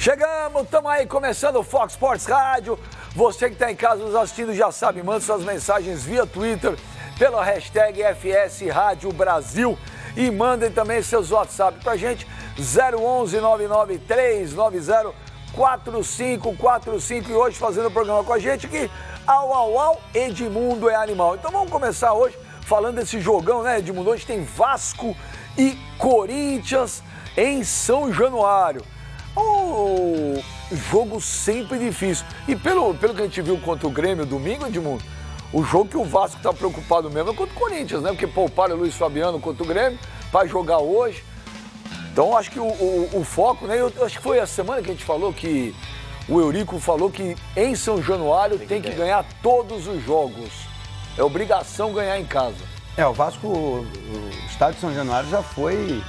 Chegamos, estamos aí começando o Fox Sports Rádio. Você que está em casa nos assistindo já sabe, manda suas mensagens via Twitter, pela hashtag FS Rádio Brasil e mandem também seus WhatsApp pra gente, 011 99390 4545 e hoje fazendo o programa com a gente aqui, au, Edmundo é animal. Então vamos começar hoje falando desse jogão, né, Edmundo? Hoje tem Vasco e Corinthians em São Januário. Oh, jogo sempre difícil. E pelo que a gente viu contra o Grêmio domingo, Edmundo, o jogo que o Vasco está preocupado mesmo é contra o Corinthians, né? Porque pouparam o Luiz Fabiano contra o Grêmio para jogar hoje. Então acho que o foco, né? Eu acho que foi a semana que a gente falou que o Eurico falou que em São Januário tem que ganhar todos os jogos. É obrigação ganhar em casa. O Vasco, o estádio de São Januário já foi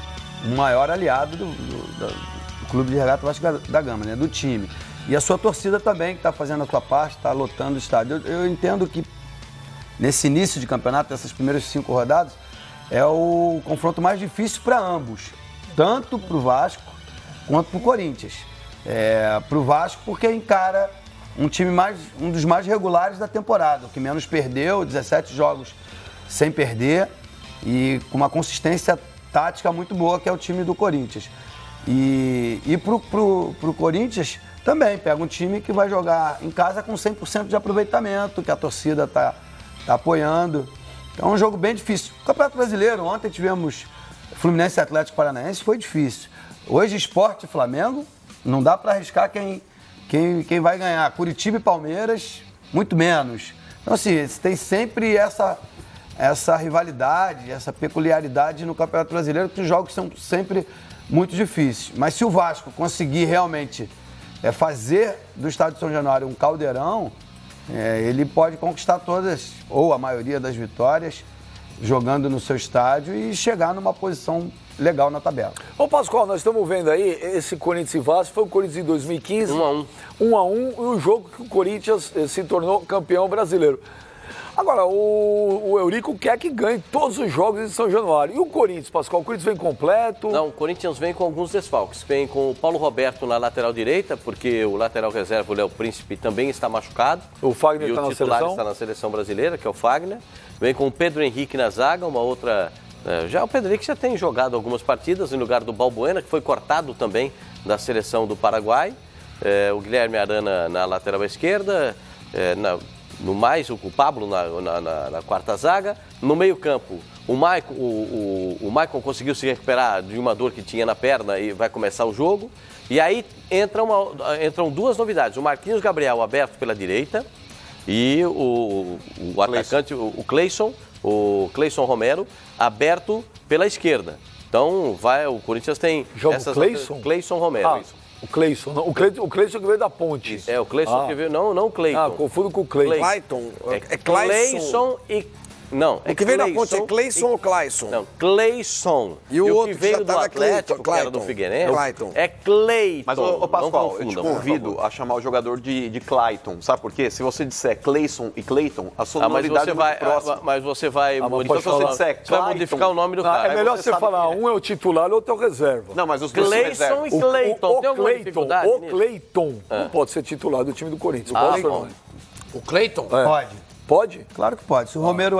o maior aliado do Clube de Regata Vasco da Gama, né? Do time. E a sua torcida também, que está fazendo a sua parte, está lotando o estádio. Eu entendo que nesse início de campeonato, essas primeiras 5 rodadas, é o confronto mais difícil para ambos. Tanto para o Vasco quanto para o Corinthians. Para o Vasco porque encara um dos mais regulares da temporada, o que menos perdeu, 17 jogos sem perder e com uma consistência tática muito boa, que é o time do Corinthians. E pro Corinthians também pega um time que vai jogar em casa com 100% de aproveitamento, que a torcida tá apoiando. Então é um jogo bem difícil. O Campeonato Brasileiro, ontem tivemos Fluminense e Atlético Paranaense, foi difícil. Hoje Sport e Flamengo, não dá para arriscar quem vai ganhar. Curitiba e Palmeiras, muito menos. Então assim, tem sempre essa rivalidade, essa peculiaridade no Campeonato Brasileiro, que os jogos são sempre muito difíceis. Mas se o Vasco conseguir realmente fazer do estádio de São Januário um caldeirão, ele pode conquistar todas, ou a maioria das vitórias, jogando no seu estádio e chegar numa posição legal na tabela. Ô Pascoal, nós estamos vendo aí, esse Corinthians e Vasco, foi o Corinthians em 2015. 1-1, e o jogo que o Corinthians se tornou campeão brasileiro. Agora, o Eurico quer que ganhe todos os jogos em São Januário. E o Corinthians, Pascoal? O Corinthians vem completo? Não, o Corinthians vem com alguns desfalques. Vem com o Paulo Roberto na lateral direita, porque o lateral reserva, o Léo Príncipe, também está machucado. O Fagner está na seleção? E o titular está na seleção brasileira, que é o Fagner. Vem com o Pedro Henrique na zaga, uma outra... o Pedro Henrique já tem jogado algumas partidas em lugar do Balbuena, que foi cortado também da seleção do Paraguai. O Guilherme Arana na lateral esquerda, no mais, o Pablo na quarta zaga. No meio-campo, o Maicon conseguiu se recuperar de uma dor que tinha na perna e vai começar o jogo. E aí entram duas novidades. O Marquinhos Gabriel aberto pela direita e o atacante, o Cleison Romero, aberto pela esquerda. Então, o Corinthians tem... Joga o Cleison? Cleison Romero. O Cleison, não. O Cleison que veio da Ponte. O Cleison que veio... Não o Cleiton. Confundo com o Cleiton. Clayton. É Cleison e... Não, o que veio da Ponte é Cleison ou Clayson? Não, Cleison. E o outro que veio do Atlético, que era do Figueirense, é Cleiton. Mas, Pascoal, eu te convido a chamar o jogador de Clayton. Sabe por quê? Se você disser Cleison e Cleiton, a sonoridade é muito próxima. Mas você vai modificar o nome do cara. É melhor você falar, um é o titular, o outro é o reserva. Não, mas os dois são reserva. Cleison e Cleiton. Tem alguma dificuldade nisso? O Cleiton não pode ser titular do time do Corinthians. O Cleiton? Pode. Pode? Claro que pode. Se o Romero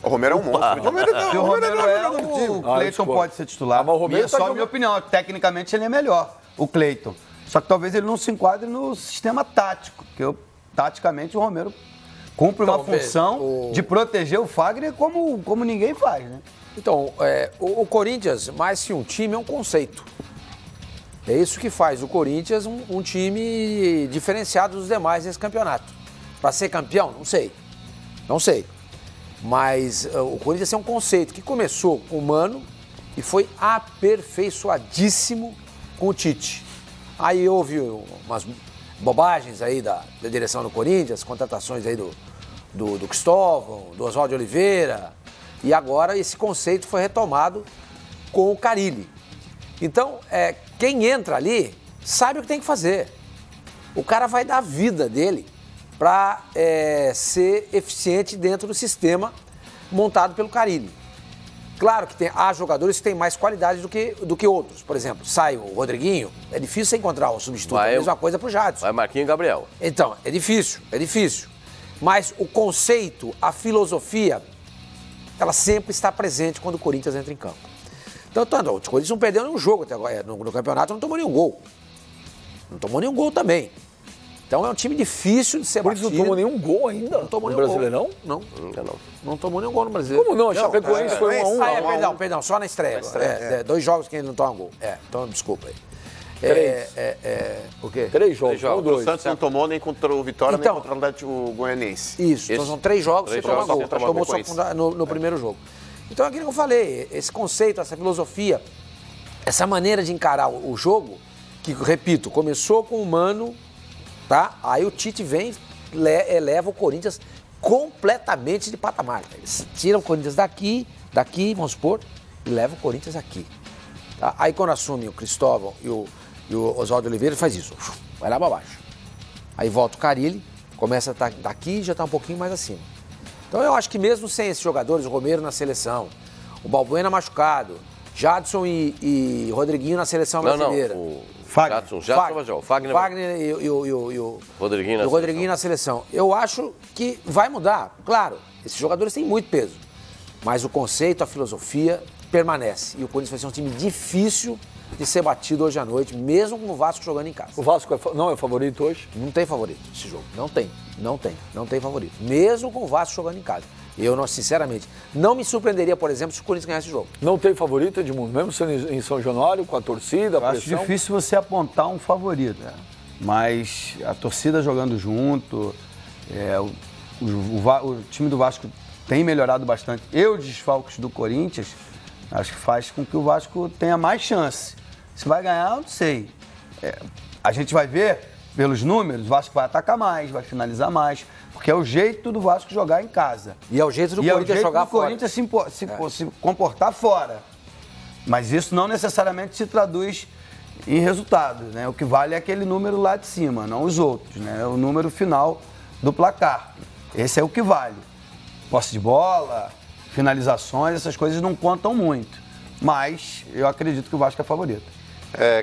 O Romero é um monstro. Se o Romero o Cleiton pode ser titular. Mas o Romero só a minha opinião. Tecnicamente ele é melhor, o Cleiton. Só que talvez ele não se enquadre no sistema tático. Porque taticamente o Romero cumpre uma função de proteger o Fagner como ninguém faz, né? Então, o Corinthians, mais que um time, é um conceito. É isso que faz o Corinthians um time diferenciado dos demais nesse campeonato. Para ser campeão? Não sei. Mas o Corinthians é um conceito que começou com o Mano e foi aperfeiçoadíssimo com o Tite. Aí houve umas bobagens aí da direção do Corinthians, contratações aí do Cristóvão, do Oswaldo de Oliveira, e agora esse conceito foi retomado com o Carille. Então, quem entra ali sabe o que tem que fazer. O cara vai dar a vida dele para ser eficiente dentro do sistema montado pelo Carille. Claro que há jogadores que têm mais qualidade do que outros. Por exemplo, sai o Rodriguinho, é difícil você encontrar um substituto. É a mesma coisa pro Jadson. Vai Marquinhos e Gabriel. Então, é difícil. Mas o conceito, a filosofia, ela sempre está presente quando o Corinthians entra em campo. Então, o Corinthians não perdeu nenhum jogo até agora. No campeonato não tomou nenhum gol. Não tomou nenhum gol também. Então é um time difícil de ser batido. Por isso não tomou nenhum gol ainda? Não tomou no nenhum Brasileirão? Gol. Não. Ainda não. Não tomou nenhum gol no Brasileiro. Como não? A Chapecoense foi 1-1. Perdão, só na estreia. 2 jogos que ele não toma gol. Então desculpa aí. 3. O quê? 3 jogos. O Santos não tomou nem contra o Vitória, nem contra o Atlético Goianiense. Isso, então são 3 jogos que você toma gol. Tomou só no primeiro jogo. Então é aquilo que eu falei, esse conceito, essa filosofia, essa maneira de encarar o jogo, que, repito, começou com o Mano, tá? Aí o Tite vem, eleva o Corinthians completamente de patamar. Eles tiram o Corinthians daqui, vamos supor, e leva o Corinthians aqui. Tá? Aí quando assume o Cristóvão e o Oswaldo Oliveira, faz isso, vai lá pra baixo. Aí volta o Carille, começa a estar daqui e já está um pouquinho mais acima. Então eu acho que mesmo sem esses jogadores, o Romero na seleção, o Balbuena machucado, Jadson e Rodriguinho na seleção brasileira. O Fagner e o Rodriguinho na seleção. Eu acho que vai mudar. Claro, esses jogadores têm muito peso. Mas o conceito, a filosofia permanece. E o Corinthians vai ser um time difícil de ser batido hoje à noite, mesmo com o Vasco jogando em casa. O Vasco não é favorito hoje? Não tem favorito esse jogo. Não tem favorito. Mesmo com o Vasco jogando em casa. Eu, sinceramente, não me surpreenderia, por exemplo, se o Corinthians ganhasse o jogo. Não tem favorito, Edmundo? Mesmo sendo em São Januário, com a torcida, a pressão? Acho difícil você apontar um favorito. Mas a torcida jogando junto, o time do Vasco tem melhorado bastante. E os desfalques do Corinthians, acho que faz com que o Vasco tenha mais chance. Se vai ganhar, eu não sei. A gente vai ver, pelos números, o Vasco vai atacar mais, vai finalizar mais, porque é o jeito do Vasco jogar em casa. E é o jeito do Corinthians jogar fora. E é o jeito do Corinthians se comportar fora. Mas isso não necessariamente se traduz em resultados, né? O que vale é aquele número lá de cima, não os outros, né? É o número final do placar. Esse é o que vale. Posse de bola, finalizações, essas coisas não contam muito. Mas eu acredito que o Vasco é favorito.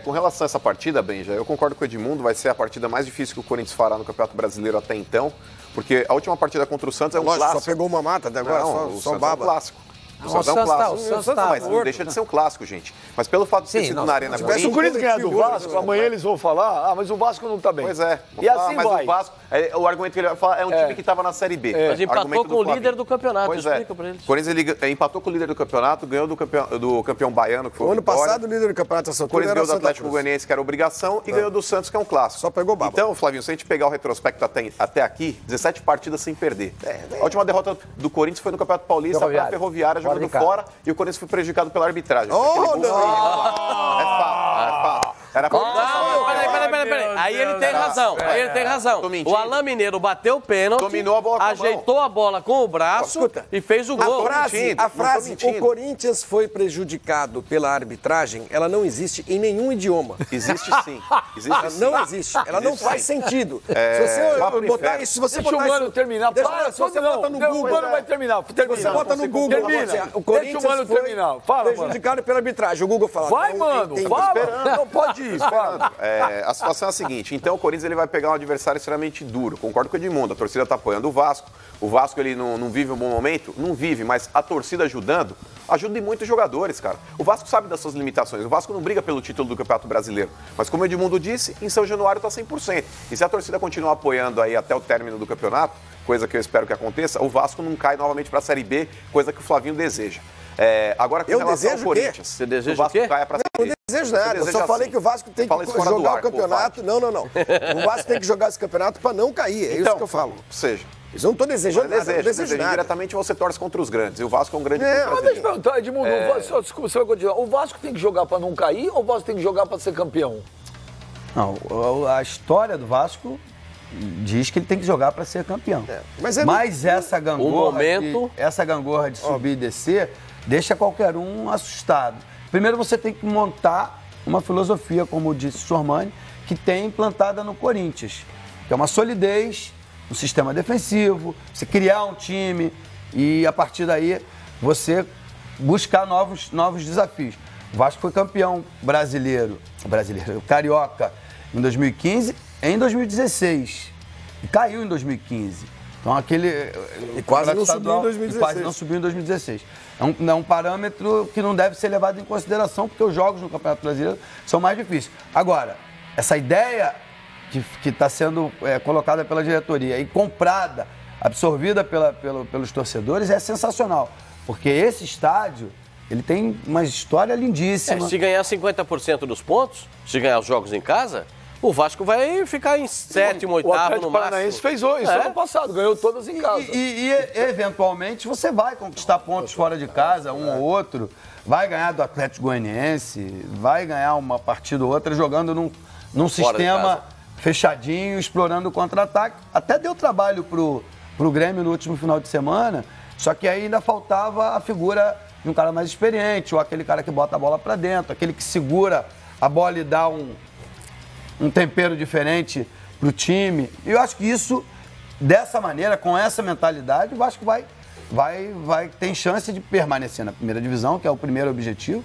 Com relação a essa partida, Benja, eu concordo com o Edmundo, vai ser a partida mais difícil que o Corinthians fará no Campeonato Brasileiro até então, porque a última partida contra o Santos é um clássico. Só pegou uma mata até agora, só baba. É um clássico. O Santos é um clássico. Mas não deixa de ser um clássico, gente. Mas pelo fato de ter sido na Arena Corinthians... Se o Corinthians ganhar do Vasco, amanhã eles vão falar, mas o Vasco não tá bem. Pois é. E assim mas vai. O Vasco, o argumento que ele vai falar é um time que estava na Série B. Mas empatou com o líder do campeonato, explica pra eles. O Corinthians empatou com o líder do campeonato, ganhou do campeão baiano, que foi o ano passado o líder do campeonato o Corinthians ganhou do Atlético Goianiense, que era obrigação, e ganhou do Santos, que é um clássico. Só pegou baba. Então, Flavinho, se a gente pegar o retrospecto até aqui, 17 partidas sem perder. A última derrota do Corinthians foi no Campeonato Paulista para a Ferroviária, jogando fora, e o Corinthians foi prejudicado pela arbitragem. Oh, não! É fato. Era Peraí. Aí ele tem razão. O Alain Mineiro bateu o pênalti, dominou a bola com ajeitou a bola com o braço e fez o gol. A frase, o Corinthians foi prejudicado pela arbitragem, ela não existe em nenhum idioma. Existe sim. Não existe. Ela não faz sentido. Se você botar isso, se você deixa botar o Mano terminar. Se você bota no Google... O Mano vai terminar. Você bota no Google... O Corinthians foi prejudicado pela arbitragem. O Google fala... Vai, Mano, fala. Não pode ir, fala. A situação é a seguinte, então o Corinthians ele vai pegar um adversário extremamente duro. Concordo com o Edmundo, a torcida está apoiando o Vasco. O Vasco ele não vive um bom momento? Não vive, mas a torcida ajudando, ajuda em muitos jogadores, cara. O Vasco sabe das suas limitações. O Vasco não briga pelo título do Campeonato Brasileiro. Mas como o Edmundo disse, em São Januário está 100%. E se a torcida continuar apoiando aí até o término do campeonato, coisa que eu espero que aconteça, o Vasco não cai novamente para a Série B, coisa que o Flavinho deseja. Agora, com relação ao Corinthians, você deseja o Vasco o quê? caia para a Série B. Não desejo nada, eu só falei que o Vasco tem que jogar o campeonato. Não. O Vasco tem que jogar esse campeonato para não cair, é isso que eu falo. Ou seja... Eu não estou desejando nada, não desejo nada. Diretamente você torce contra os grandes, e o Vasco é um grande clube brasileiro. Mas deixa eu perguntar, Edmundo, desculpa, você vai continuar. O Vasco tem que jogar para não cair ou o Vasco tem que jogar para ser campeão? Não, a história do Vasco diz que ele tem que jogar para ser campeão. Mas essa gangorra de subir e descer deixa qualquer um assustado. Primeiro você tem que montar uma filosofia, como disse o Sormani, que tem implantada no Corinthians, que é uma solidez, um sistema defensivo, você criar um time e a partir daí você buscar novos desafios. O Vasco foi campeão brasileiro, carioca em 2015 e em 2016. E caiu em 2015. Então E quase não subiu em 2016. E quase não subiu em 2016. É um parâmetro que não deve ser levado em consideração, porque os jogos no Campeonato Brasileiro são mais difíceis. Agora, essa ideia que está sendo colocada pela diretoria e comprada, absorvida pelos torcedores, é sensacional. Porque esse estádio, ele tem uma história lindíssima. Se ganhar 50% dos pontos, se ganhar os jogos em casa, o Vasco vai ficar em sétimo, oitavo no máximo. O Atlético Paranaense fez isso ano passado, ganhou todas em casa. E eventualmente você vai conquistar pontos fora de casa, um ou outro, vai ganhar do Atlético Goianiense, vai ganhar uma partida ou outra jogando num sistema fechadinho, explorando o contra-ataque. Até deu trabalho pro Grêmio no último final de semana, só que ainda faltava a figura de um cara mais experiente, ou aquele cara que bota a bola para dentro, aquele que segura a bola e dá um tempero diferente pro time. E eu acho que isso, dessa maneira, com essa mentalidade, o Vasco tem chance de permanecer na primeira divisão, que é o primeiro objetivo,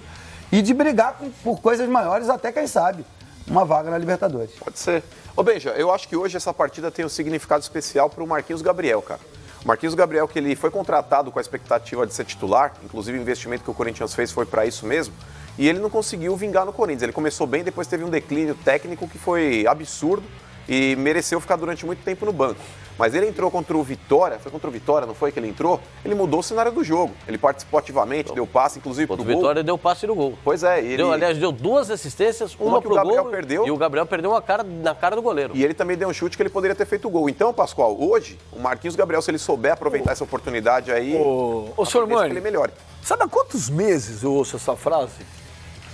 e de brigar por coisas maiores, até, quem sabe, uma vaga na Libertadores. Pode ser. Ô, Benja, eu acho que hoje essa partida tem um significado especial para o Marquinhos Gabriel, cara. O Marquinhos Gabriel, que ele foi contratado com a expectativa de ser titular, inclusive o investimento que o Corinthians fez foi para isso mesmo, e ele não conseguiu vingar no Corinthians. Ele começou bem, depois teve um declínio técnico que foi absurdo e mereceu ficar durante muito tempo no banco. Mas ele entrou contra o Vitória, foi contra o Vitória, não foi que ele entrou? Ele mudou o cenário do jogo. Ele participou ativamente, deu passe, inclusive pro gol. O Vitória deu passe no gol. Pois é. Aliás, deu 2 assistências, uma pro Gabriel gol perdeu. E o Gabriel perdeu na cara do goleiro. E ele também deu um chute que ele poderia ter feito o gol. Então, Pascoal, hoje, o Marquinhos Gabriel, se ele souber aproveitar essa oportunidade aí, Ô, senhor que ele melhore. Sabe há quantos meses eu ouço essa frase?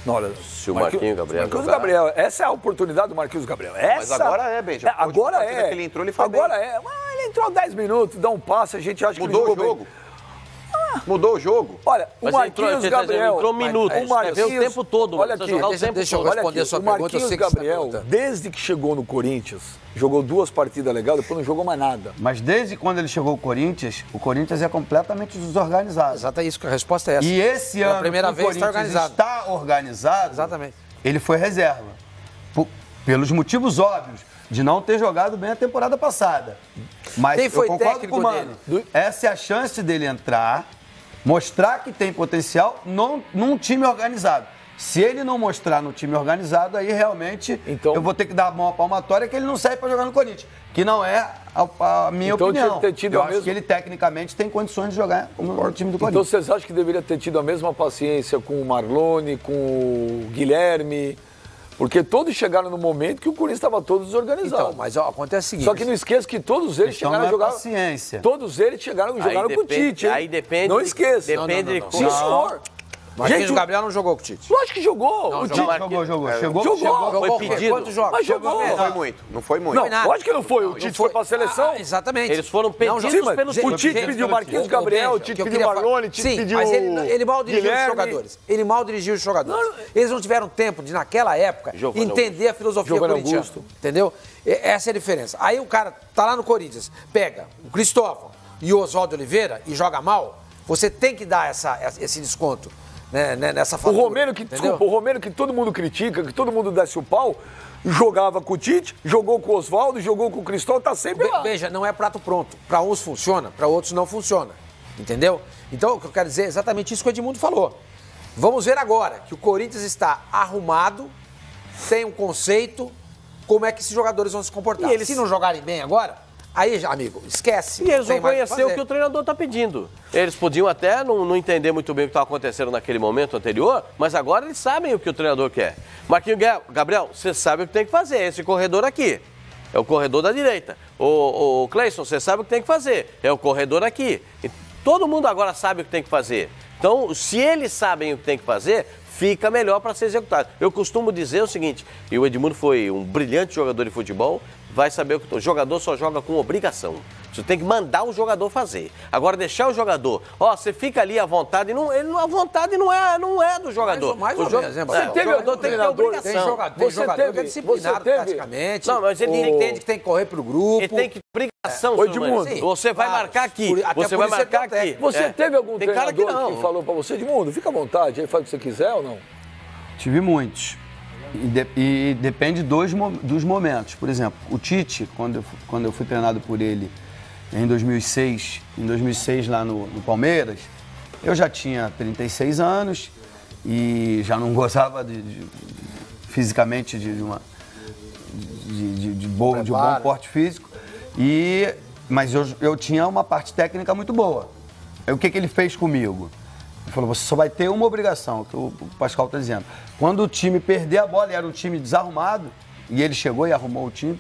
Não, olha, se o Marquinhos Gabriel. Marquinhos Gabriel, essa é a oportunidade do Marquinhos Gabriel. Mas agora é, Benja. Agora é. Que ele entrou, ele foi agora bem. é. Mas ele entrou 10 minutos, dá um passe, a gente acha mudou que ele jogou o jogo. Mudou o jogo. Olha, o Marquinhos Gabriel... entrou minutos. O Marquinhos, o tempo todo. Olha aqui, deixa eu responder a sua pergunta. O Marquinhos Gabriel, desde que chegou no Corinthians, jogou 2 partidas legais, depois não jogou mais nada. Mas desde quando ele chegou ao Corinthians, o Corinthians é completamente desorganizado. Exato, é isso, a resposta é essa. E esse ano, primeira vez, o Corinthians está organizado, exatamente. Ele foi reserva. Pelos motivos óbvios, de não ter jogado bem a temporada passada. Mas quem foi eu concordo técnico com o Mano. Essa é a chance dele entrar, mostrar que tem potencial num time organizado. Se ele não mostrar no time organizado, aí realmente eu vou ter que dar a mão à palmatória que ele não serve para jogar no Corinthians. Que não é a minha opinião. Eu acho que ele tecnicamente tem condições de jogar no time do Corinthians. Então vocês acham que deveria ter tido a mesma paciência com o Marlone, com o Guilherme? Porque todos chegaram no momento que o Corinthians estava todo desorganizado. Então, mas acontece o seguinte... Só que não esqueça que todos eles chegaram a jogar... paciência. Todos eles jogaram com o Tite, hein? Aí depende... Não esqueça. Depende de... Sim, senhor. Marquinhos Gabriel não jogou com o Tite. Lógico que jogou. Não, o Tite jogou. Jogou. Foi pedido. Quantos jogos? Mas jogou. Não foi muito. Não, lógico que não foi. O Tite foi pra seleção. Exatamente. Eles foram pedidos pelo Tite. O Tite pediu Marquinhos Gabriel, o Tite pediu Marlone, o Tite pediu mas ele mal dirigiu Guilherme. os jogadores. Ele mal dirigiu os jogadores. Eles não tiveram tempo de, naquela época, entender a filosofia corintiana. Entendeu? Essa é a diferença. Aí o cara tá lá no Corinthians, pega o Cristóvão e o Oswaldo Oliveira e joga mal, você tem que dar esse desconto. Nessa fatura, o Romero que todo mundo critica, que todo mundo desce o pau, jogava com o Tite, jogou com o Oswaldo, jogou com o Cristóvão, tá sempre lá. Veja, não é prato pronto. Para uns funciona, para outros não funciona. Entendeu? Então, o que eu quero dizer é exatamente isso que o Edmundo falou. Vamos ver agora que o Corinthians está arrumado, tem um conceito, como é que esses jogadores vão se comportar. Se não jogarem bem agora... Aí, amigo, esquece. E eles vão conhecer o que o treinador está pedindo. Eles podiam até não entender muito bem o que estava acontecendo naquele momento anterior, mas agora eles sabem o que o treinador quer. Marquinhos Gabriel, você sabe o que tem que fazer, esse corredor aqui. É o corredor da direita. O Cleison, você sabe o que tem que fazer, é o corredor aqui. E todo mundo agora sabe o que tem que fazer. Então, se eles sabem o que tem que fazer, fica melhor para ser executado. Eu costumo dizer o seguinte, e o Edmundo foi um brilhante jogador de futebol, vai saber o que... O jogador só joga com obrigação. Você tem que mandar o jogador fazer. Agora, deixar o jogador... você fica ali à vontade. A vontade não é do jogador. Mais ou menos, né, o jogador tem que ter obrigação. Tem jogador que é disciplinado praticamente. Não, mas ele entende que tem que correr pro grupo. Ele tem que obrigação, Edmundo, você vai marcar aqui. Você vai marcar aqui. Você teve algum tem cara treinador que falou pra você, Edmundo, fica à vontade, aí faz o que você quiser ou não? Tive muitos. E depende dos momentos. Por exemplo, o Tite, quando eu fui treinado por ele em 2006 lá no Palmeiras, eu já tinha 36 anos e já não gozava fisicamente de bom porte físico, mas eu tinha uma parte técnica muito boa. Aí, o que ele fez comigo? Ele falou, você só vai ter uma obrigação, que o Pascal está dizendo. Quando o time perder a bola, e era um time desarrumado, e ele chegou e arrumou o time,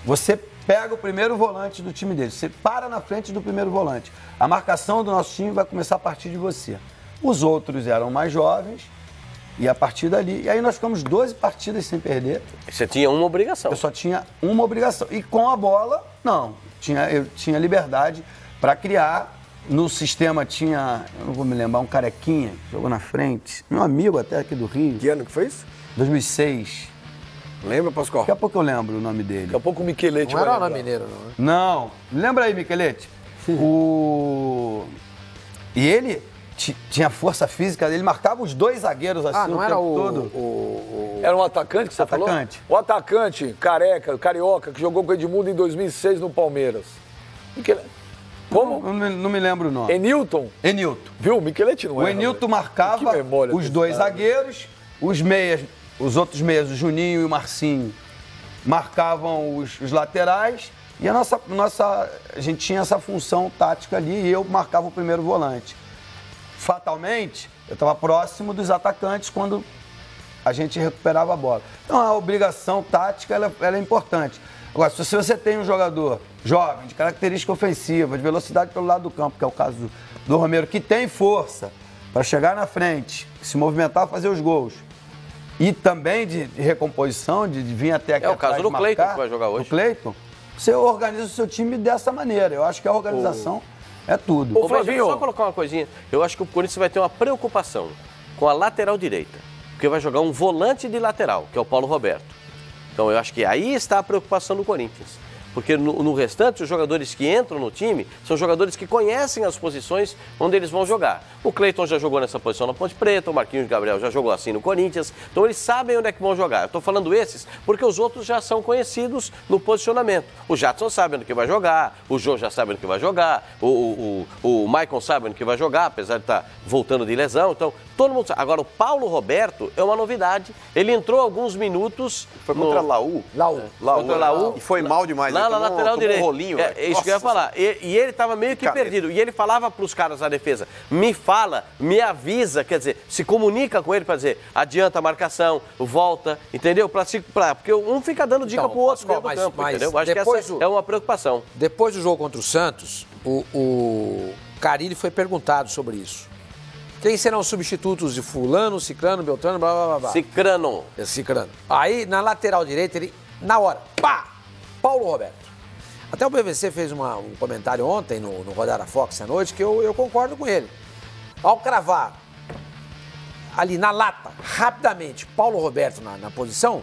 você pega o primeiro volante do time dele, você para na frente do primeiro volante. A marcação do nosso time vai começar a partir de você. Os outros eram mais jovens, e a partir dali... E aí nós ficamos 12 partidas sem perder. Você tinha uma obrigação. Eu só tinha uma obrigação. E com a bola, não. Eu tinha liberdade para criar. No sistema tinha, eu não vou me lembrar, um carequinha que jogou na frente. Meu amigo até aqui do Rio. Que ano que foi isso? 2006. Lembra, Pascoal? Daqui a pouco eu lembro o nome dele. Daqui a pouco o Michelete não era lá mineiro, não, né? Não. Lembra aí, Michelete? E ele tinha força física, ele marcava os dois zagueiros assim não o era tempo todo. Era um atacante que você falou? O atacante, carioca, que jogou com o Edmundo em 2006 no Palmeiras. Como? Não me lembro o nome. Enilton? Enilton. Viu? O Michelete não era. O Enilton marcava os dois zagueiros, os outros meias, o Juninho e o Marcinho, marcavam os laterais e a gente tinha essa função tática ali e eu marcava o primeiro volante. Fatalmente, eu estava próximo dos atacantes quando a gente recuperava a bola. Então, a obrigação tática ela é importante. Agora, se você tem um jogador jovem, de característica ofensiva, de velocidade pelo lado do campo, que é o caso do Romero, que tem força para chegar na frente, se movimentar, fazer os gols, e também de recomposição, de vir até aqui o caso do Cleiton, que vai jogar hoje. O Cleiton, você organiza o seu time dessa maneira. Eu acho que a organização é tudo. Ô, Flavinho, só colocar uma coisinha. Eu acho que o Corinthians vai ter uma preocupação com a lateral direita, porque vai jogar um volante de lateral, que é o Paulo Roberto. Então, eu acho que aí está a preocupação do Corinthians. Porque no restante, os jogadores que entram no time são jogadores que conhecem as posições onde eles vão jogar. O Cleiton já jogou nessa posição na Ponte Preta, o Marquinhos Gabriel já jogou assim no Corinthians. Então, eles sabem onde é que vão jogar. Eu estou falando esses porque os outros já são conhecidos no posicionamento. O Jadson sabe onde que vai jogar, o Jô já sabe onde que vai jogar, o Maicon sabe onde que vai jogar, apesar de estar voltando de lesão. Então, todo mundo sabe. Agora, o Paulo Roberto é uma novidade. Ele entrou alguns minutos... Foi contra Laú. Contra Laú. E foi mal demais. Lá na lateral direita. Um rolinho, é isso que eu ia falar. E ele estava meio que perdido. E ele falava para os caras da defesa, me fala, me avisa, quer dizer, se comunica com ele para dizer, adianta a marcação, volta, entendeu? Porque um fica dando dica pro outro dentro do campo, entendeu? Eu acho que essa é uma preocupação. Depois do jogo contra o Santos, o Carille foi perguntado sobre isso. Quem serão os substitutos de fulano, ciclano, beltrano, blá, blá, blá, blá. Cicrano. Cicrano. Aí, na lateral direita, ele, na hora, pá! Paulo Roberto. Até o PVC fez um comentário ontem no Rodada Fox à noite que eu concordo com ele. Ao cravar ali na lata, rapidamente, Paulo Roberto na posição,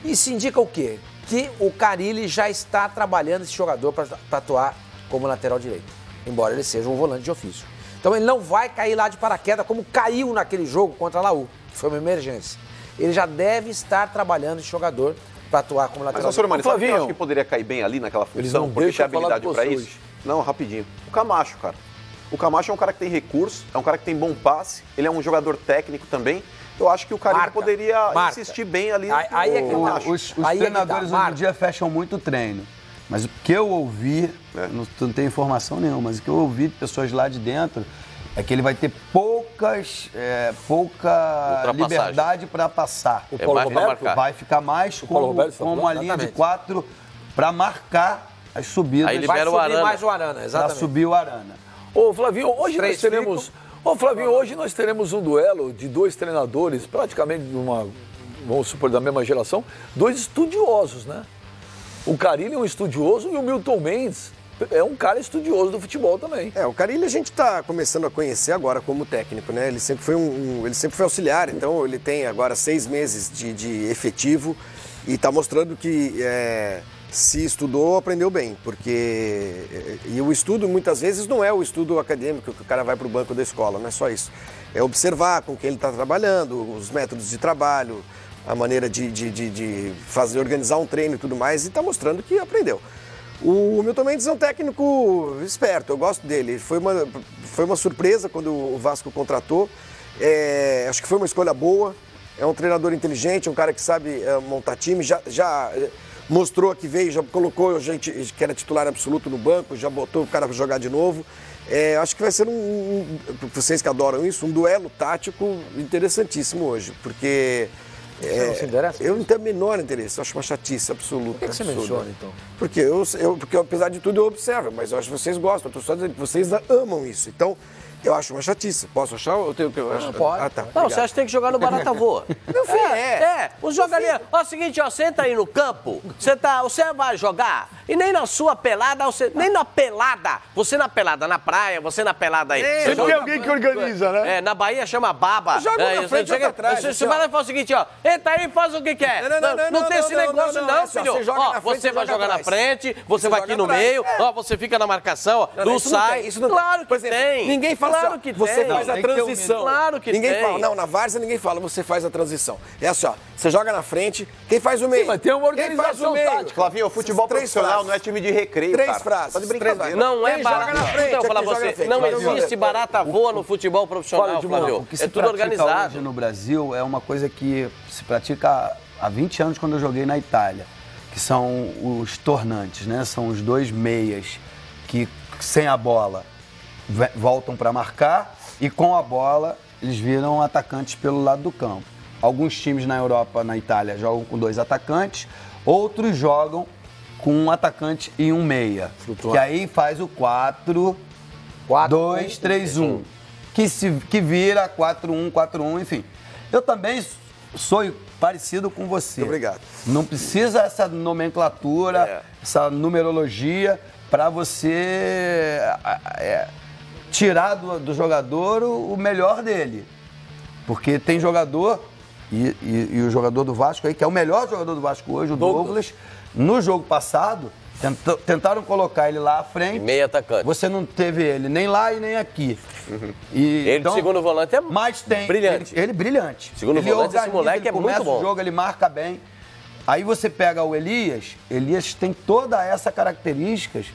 isso indica o quê? Que o Carille já está trabalhando esse jogador para atuar como lateral direito, embora ele seja um volante de ofício. Então ele não vai cair lá de paraquedas como caiu naquele jogo contra a Laú, que foi uma emergência. Ele já deve estar trabalhando esse jogador para atuar como lateral. Mas, Sormani, sabe que eu acho que poderia cair bem ali naquela função, porque tem habilidade para isso? Não, rapidinho. O Camacho, cara. O Camacho é um cara que tem recurso, é um cara que tem bom passe, ele é um jogador técnico também. Eu acho que o Carille poderia insistir bem ali. Aí é que os treinadores hoje em dia fecham muito o treino. Mas o que eu ouvi, não tenho informação nenhuma, mas o que eu ouvi de pessoas lá de dentro é que ele vai ter pouca liberdade para passar. O Paulo Roberto vai ficar mais como uma linha de 4 para marcar as subidas. Aí libera o Arana. Mais o Arana, exatamente. Para subir o Arana. Ô, Flavinho, hoje nós teremos um duelo de dois treinadores, praticamente vamos supor, da mesma geração, dois estudiosos, né? O Carille é um estudioso e o Milton Mendes é um cara estudioso do futebol também. O Carille a gente está começando a conhecer agora como técnico, né? Ele sempre foi ele sempre foi auxiliar, então ele tem agora 6 meses de efetivo e está mostrando que se estudou, aprendeu bem, porque e o estudo muitas vezes não é o estudo acadêmico que o cara vai para o banco da escola, não é só isso. É observar com quem ele está trabalhando, os métodos de trabalho, a maneira de fazer, organizar um treino e tudo mais, e está mostrando que aprendeu. O Milton Mendes é um técnico esperto, eu gosto dele. Foi uma surpresa quando o Vasco contratou. Acho que foi uma escolha boa. É um treinador inteligente, um cara que sabe montar time. Já mostrou que veio, já colocou gente que era titular absoluto no banco, já botou o cara para jogar de novo. Acho que vai ser vocês que adoram isso, um duelo tático interessantíssimo hoje, porque Você não se interessa? Eu não tenho o menor interesse, eu acho uma chatice absoluta. Por que você menciona, então? Porque apesar de tudo eu observo, mas eu acho que vocês gostam, eu estou só dizendo que vocês amam isso. Então, eu acho uma chatice. Posso achar ou eu tenho que... Não, pode. Ah, tá. Não, Obrigado. você acha que tem que jogar no Barata Voa. Meu filho, Os jogadores... Ó, é o seguinte, ó, você entra aí no campo, você vai jogar, e nem na sua pelada, nem na pelada, você na pelada na praia, você na pelada aí. Sempre tem alguém que organiza, né? Na Bahia chama baba. Joga na frente, joga atrás, Você assim, vai lá e fala o seguinte, ó, entra aí e faz o que quer. Não tem esse negócio não, filho. Você joga Ó, na frente, você vai joga jogar na atrás. frente, você vai joga aqui no atrás. meio, ó, você fica na marcação, ó, não isso não sai. tem, isso não Claro tem. Por que exemplo, tem. ninguém fala Claro assim, ó, que você tem. faz a Tem que ter transição. Claro que ninguém tem. fala, não, na várzea ninguém fala, você faz a transição. É assim, ó, você joga na frente, quem faz o meio? mas tem uma Quem faz organização o meio? tática. Flavinho, o futebol Três profissional frases. não é time de recreio, Três cara. frases. Tá de Três brincadeira. frases. Não é Quem joga barato. na frente, Então, eu vou falar quem pra joga na você, frente. não Fala, existe barata voa no futebol profissional, Flávio. O que se É tudo pratica organizado. hoje no Brasil é uma coisa que se pratica há 20 anos quando eu joguei na Itália, que são os tornantes, né? São os dois meias que, sem a bola, voltam para marcar e com a bola eles viram atacantes pelo lado do campo. Alguns times na Europa, na Itália, jogam com 2 atacantes, outros jogam com um atacante e um meia. Flutuante. Que aí faz o 4-2-3-1. Que vira 4-1, 4-1, enfim. Eu também sou parecido com você. Muito obrigado. Não precisa essa nomenclatura, essa numerologia para você tirar do jogador o melhor dele. Porque tem jogador, e o jogador do Vasco aí, que é o melhor jogador do Vasco hoje, o Douglas, no jogo passado, tentaram colocar ele lá à frente. Meio atacante. Você não teve ele nem lá e nem aqui. E, Ele de segundo volante é mas tem, brilhante. Ele brilhante. Segundo ele volante, esse organiza, moleque ele é começa muito bom. o jogo, ele marca bem. Aí você pega o Elias tem toda essa características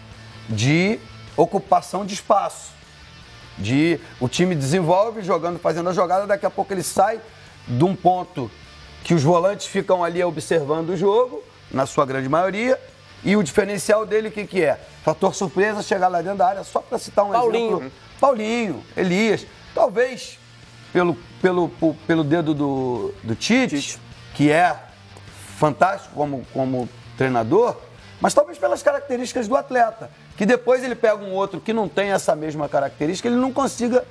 de ocupação de espaço. O time desenvolve jogando, fazendo a jogada, daqui a pouco ele sai de um ponto que os volantes ficam ali observando o jogo, na sua grande maioria, e o diferencial dele o que é? Fator surpresa, chegar lá dentro da área, só para citar um exemplo. Paulinho, Elias, talvez pelo dedo do Tite, que é fantástico como treinador, mas talvez pelas características do atleta, que depois ele pega um outro que não tem essa mesma característica, ele não consiga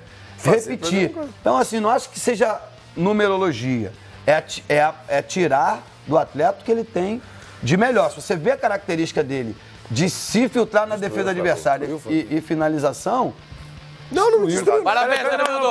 repetir. Então, assim, não acho que seja numerologia, é tirar do atleta o que ele tem de melhor. Se você vê a característica dele de se filtrar na defesa adversária e finalização... Não destruiu. Parabéns, Edmundo.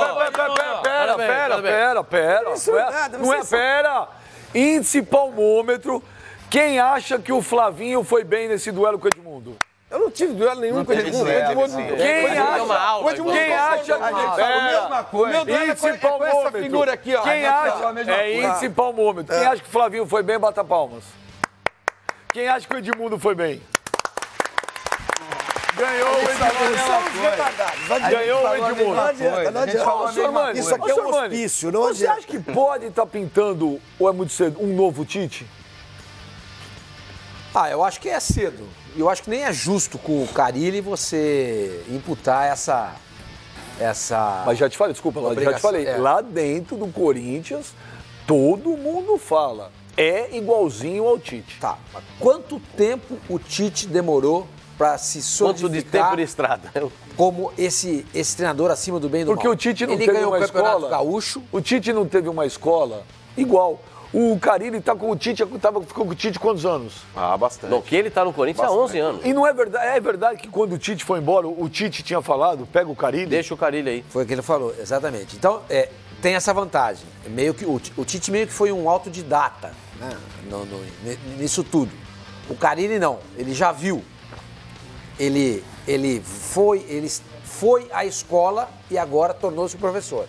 Pera. Isso nada, Não é vocês são- pera. Índice palmômetro. Quem acha que o Flavinho foi bem nesse duelo com o Edmundo? Eu não tive duelo nenhum com o teve Edmundo. duelo, Edmundo- sim. Quem Edmundo acha? deu uma aula, o Edmundo Quem não acha consegue- que... a gente falou a mesma coisa. Meu duelo é Índice com essa palmômetro. figura aqui, ó. Quem Aqui, ó. acha? a mesma É coisa. índice palmômetro. Quem acha que o Flavinho foi bem, bata palmas. Quem acha que o Edmundo foi bem? Ganhou o Edmundo. Ganhou o Edmundo. Não adianta, não A gente falou a adianta. mesma coisa. Isso aqui é um Ô, Sormani, hospício, não Você adianta. acha que pode estar pintando, ou é muito cedo, um novo Tite? Eu acho que é cedo. Eu acho que nem é justo com o Carille você imputar essa... Mas já te falei, desculpa, já te Obrigação, falei. é. Lá dentro do Corinthians, todo mundo fala. É igualzinho ao Tite. Tá, mas quanto tempo o Tite demorou para se Quanto de solidificar tempo de estrada? como esse treinador acima do bem e do Porque mal? o Tite não Ele teve ganhou uma o Campeonato escola. Gaúcho. O Tite não teve uma escola igual. O Carille tá com o Tite, ficou com o Tite quantos anos? Ah, bastante. Não, que ele tá no Corinthians há 11 anos. E não é verdade que quando o Tite foi embora, o Tite tinha falado, pega o Carille? Deixa o Carille aí. Foi o que ele falou, exatamente. Então, tem essa vantagem. Meio que o Tite meio que foi um autodidata, né? Nisso tudo. O Carille não, ele já viu. Ele foi à escola e agora tornou-se professor.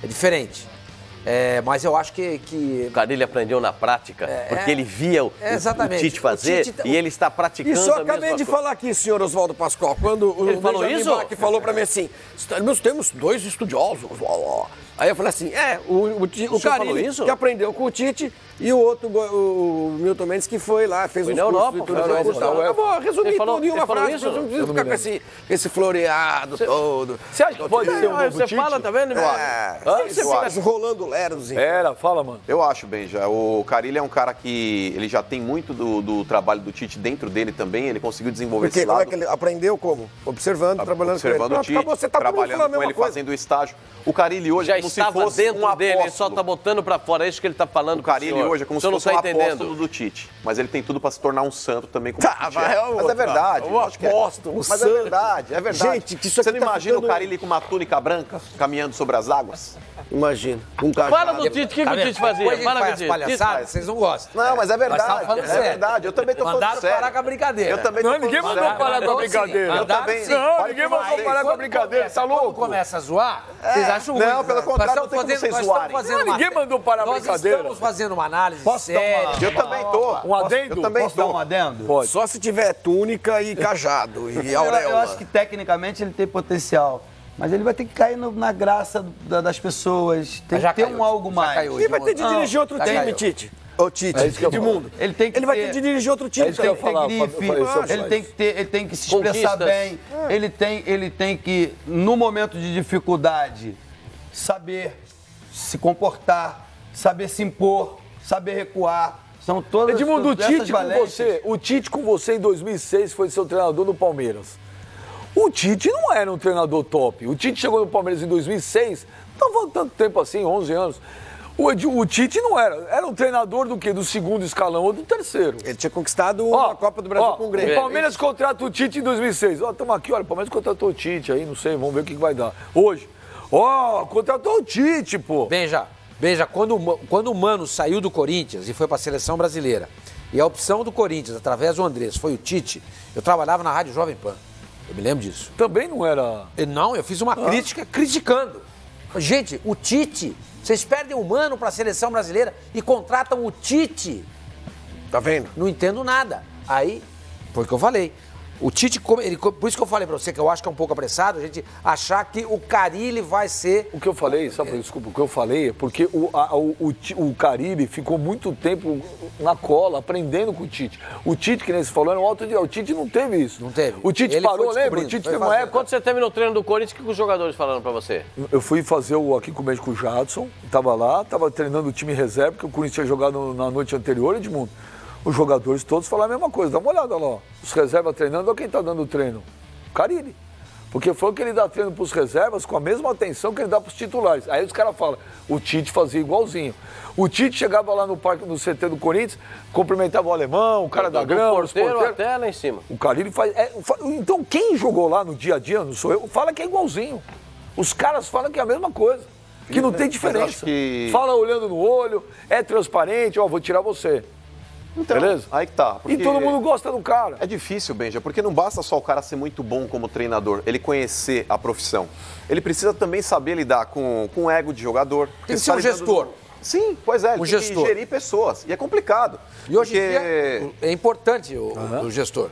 É diferente. Mas eu acho que... O Carille aprendeu na prática, porque ele via o Tite fazer e ele está praticando Isso eu a mesma acabei de coisa. falar aqui, senhor Oswaldo Pascoal, quando Ele o falou Benjamin isso? Bach falou pra mim assim, nós temos 2 estudiosos. Aí eu falei assim, o senhor falou Carille, isso? que aprendeu com o Tite, e o outro, o Milton Mendes, que foi lá, fez Foi uns na cursos Europa, de foi na turismo. Europa. Eu vou resumir Ele falou- tudo em uma ele falou frase, isso? eu não preciso ficar com esse floreado todo. Você acha que pode ser um novo Você Tite? fala, tá vendo? Você fica rolando lerdos. Fala, mano. Eu acho, Benja. O Carille é um cara que ele já tem muito do trabalho do Tite dentro dele também. Ele conseguiu desenvolver Porque esse como lado. é que ele aprendeu como? Observando, trabalhando Observando com ele. o Tite, Acabou, você tá trabalhando falando a com mesma ele, coisa. fazendo o estágio. O Carille hoje Já é como se estava fosse dentro um dele, ele apóstolo. só tá botando pra fora. É isso que ele tá falando O Carille pro senhor. hoje é como O se senhor não fosse um tá entendendo. apóstolo do Tite. Mas ele tem tudo pra se tornar um santo também como Tá, o Tite vai, é. Mas é verdade. o acho que é. apóstolo, o Mas é santo. verdade, é verdade. Gente, que isso Você aqui não tá imagina ficando- o Carille com uma túnica branca caminhando sobre as águas? Imagina, um cajado. Fala do Tite, o que o vendo? Tite fazia? Depois a gente Fala faz com o as Tite. palhaçadas, vocês não gostam. Não, mas é Nós verdade. estamos falando É sério. verdade. Eu também tô falando Mandaram sério. parar com a brincadeira. Eu também tô Não, ninguém falando mandou sério. parar com a Mandaram sim, brincadeira. Eu mandaram também. sim. Não, Pode ninguém falar mandou isso. parar com a Quando brincadeira, começa- tá louco? Quando começa a zoar, vocês acham ruim. Não, pelo contrário, Nós não estamos tem como fazendo- vocês nós zoarem. estamos fazendo Não, ninguém uma- mandou parar a brincadeira. Nós estamos fazendo uma análise Posso séria. tomar- Eu também tô. Um adendo? Eu também Posso dar tô. um adendo? Pode. Só se tiver túnica e cajado e auréola. Eu acho que tecnicamente ele tem potencial. Mas ele vai ter que cair na graça das pessoas. Tem Já que ter caiu, um algo já mais. caiu. E vai ter de Não, dirigir outro já time, caiu. Tite. Ô, Tite, É isso que eu falo. Edmundo. Ele tem que Ele vai ter- ter de dirigir outro time. É isso que eu Tem ia que falar, ter grife, eu falei, ele tem que se expressar Conquistas. bem, ele tem que, no momento de dificuldade, saber se comportar, saber se impor, saber recuar. São todas Edmundo, o essas Tite com valências. você. O Tite com você em 2006 foi seu treinador no Palmeiras. O Tite não era um treinador top. O Tite chegou no Palmeiras em 2006, não foi tanto tempo assim, 11 anos. O Tite não era. Era um treinador do quê? Do segundo escalão ou do terceiro. Ele tinha conquistado uma Copa do Brasil com o Grêmio. O Palmeiras contrata o Tite em 2006. Ó, estamos aqui, olha, o Palmeiras contratou o Tite aí, não sei, vamos ver o que vai dar. Hoje, contratou o Tite, pô. Veja, quando o Mano saiu do Corinthians e foi para a seleção brasileira, e a opção do Corinthians, através do Andrés, foi o Tite, eu trabalhava na Rádio Jovem Pan. Eu me lembro disso. Também não era... Não, eu fiz uma crítica criticando. Gente, o Tite, vocês perdem o Mano para a seleção brasileira e contratam o Tite. Tá vendo? Não entendo nada. Aí, foi o que eu falei. O Tite, por isso que eu falei pra você, que eu acho que é um pouco apressado, a gente achar que o Carille vai ser... O que eu falei, desculpa, o que eu falei é porque o Carille ficou muito tempo na cola, aprendendo com o Tite. O Tite, que nem você falou, era um alto dia. O Tite não teve isso. Não teve. O Tite Ele parou, foi lembra? O descobrindo, Tite foi teve uma fazendo. época... Quando você teve no treino do Corinthians, o que os jogadores falaram pra você? Eu fui fazer aqui com o médico Jadson, estava lá, estava treinando o time reserva, porque o Corinthians tinha jogado na noite anterior, Edmundo. Os jogadores todos falaram a mesma coisa. Dá uma olhada lá, ó. Os reservas treinando, olha quem está dando o treino. Carille. Porque foi que ele dá treino para os reservas com a mesma atenção que ele dá para os titulares. Aí os caras falam, o Tite fazia igualzinho. O Tite chegava lá no parque do CT do Corinthians, cumprimentava o alemão, o cara da grama, os porteiro porteiros. até lá em cima. O Carille faz... então quem jogou lá no dia a dia, não sou eu, fala que é igualzinho. Os caras falam que é a mesma coisa. Que não tem diferença. acho que- Fala olhando no olho, é transparente, ó, vou tirar você. Então, Beleza? aí que tá. E todo mundo gosta do cara. É difícil, Benja, porque não basta só o cara ser muito bom como treinador, ele conhecer a profissão. Ele precisa também saber lidar com o ego de jogador. Tem que Você ser um tá lidando- gestor. Sim, pois é, ele Um tem gestor. que gerir pessoas. E é complicado. E hoje em porque... dia é importante o gestor.